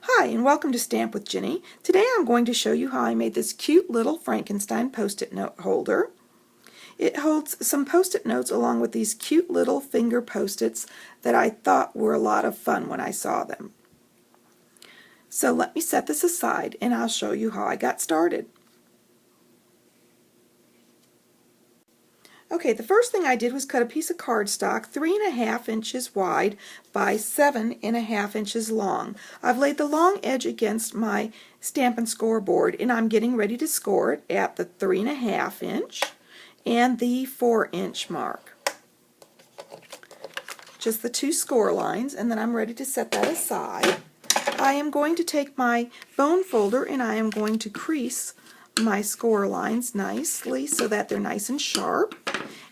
Hi, and welcome to Stamp with Ginny. Today I'm going to show you how I made this cute little Frankenstein post-it note holder. It holds some post-it notes along with these cute little finger post-its that I thought were a lot of fun when I saw them. So let me set this aside and I'll show you how I got started. Okay, the first thing I did was cut a piece of cardstock 3.5 inches wide by 7.5 inches long. I've laid the long edge against my Stampin' scoreboard and I'm getting ready to score it at the 3.5 inch and the 4-inch mark. Just the two score lines, and then I'm ready to set that aside. I am going to take my bone folder and I am going to crease my score lines nicely so that they're nice and sharp.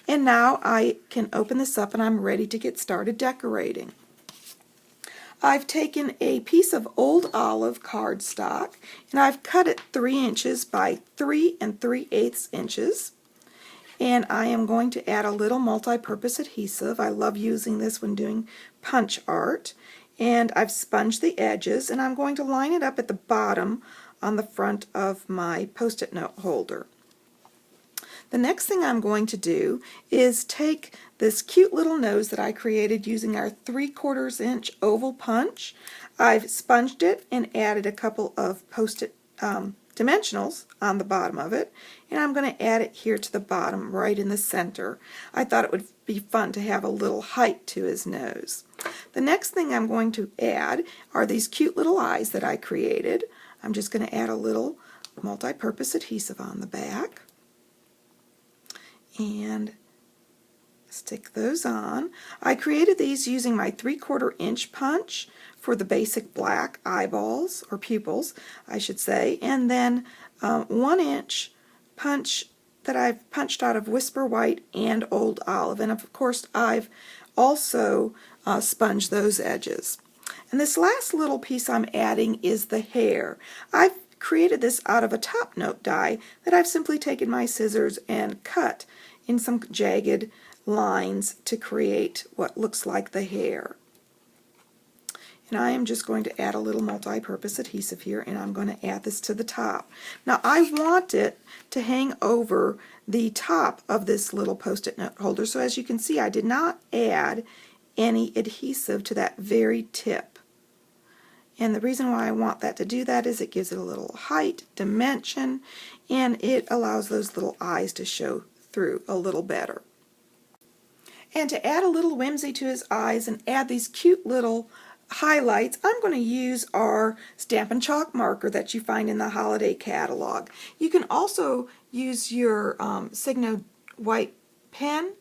And now I can open this up and I'm ready to get started decorating. I've taken a piece of old olive cardstock and I've cut it 3 inches by 3 3/8 inches. And I am going to add a little multi-purpose adhesive. I love using this when doing punch art. And I've sponged the edges and I'm going to line it up at the bottom on the front of my post-it note holder. The next thing I'm going to do is take this cute little nose that I created using our 3/4 inch oval punch. I've sponged it and added a couple of post-it dimensionals on the bottom of it, and I'm going to add it here to the bottom right in the center. I thought it would be fun to have a little height to his nose. The next thing I'm going to add are these cute little eyes that I created. I'm just going to add a little multi-purpose adhesive on the back and stick those on. I created these using my 3/4 inch punch for the basic black eyeballs, or pupils I should say, and then 1 inch punch that I've punched out of Whisper White and Old Olive, and of course I've also sponged those edges. And this last little piece I'm adding is the hair. I've created this out of a top note die that I've simply taken my scissors and cut in some jagged lines to create what looks like the hair. And I am just going to add a little multi-purpose adhesive here, and I'm going to add this to the top. Now I want it to hang over the top of this little post-it note holder, so as you can see I did not add any adhesive to that very tip. And the reason why I want that to do that is it gives it a little height, dimension, and it allows those little eyes to show through a little better. And to add a little whimsy to his eyes and add these cute little highlights, I'm going to use our Stampin' chalk marker that you find in the holiday catalog. You can also use your Signo white pen,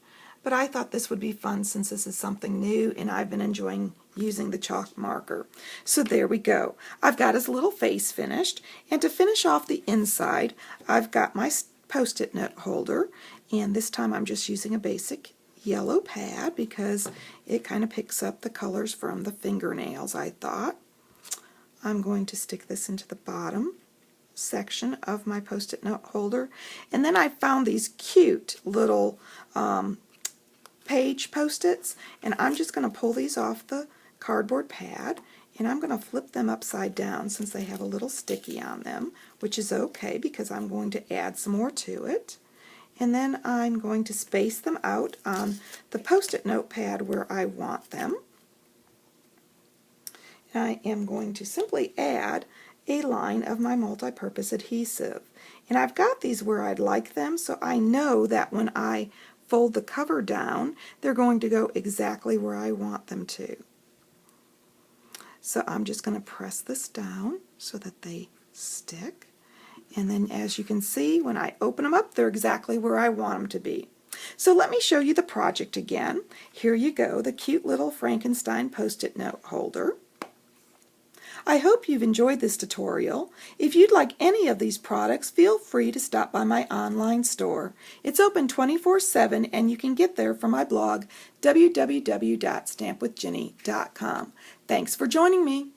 but I thought this would be fun since this is something new and I've been enjoying using the chalk marker. So there we go. I've got his little face finished, and to finish off the inside I've got my post-it note holder, and this time I'm just using a basic yellow pad because it kind of picks up the colors from the fingernails, I thought. I'm going to stick this into the bottom section of my post-it note holder, and then I found these cute little page post-its, and I'm just going to pull these off the cardboard pad and I'm going to flip them upside down since they have a little sticky on them, which is okay because I'm going to add some more to it. And then I'm going to space them out on the post-it note pad where I want them. I am going to simply add a line of my multi-purpose adhesive. And I've got these where I'd like them, so I know that when I fold the cover down, they're going to go exactly where I want them to. So I'm just going to press this down so that they stick. And then as you can see, when I open them up, they're exactly where I want them to be. So let me show you the project again. Here you go, the cute little Frankenstein post-it note holder. I hope you've enjoyed this tutorial. If you'd like any of these products, feel free to stop by my online store. It's open 24/7 and you can get there from my blog, www.stampwithginny.com. Thanks for joining me.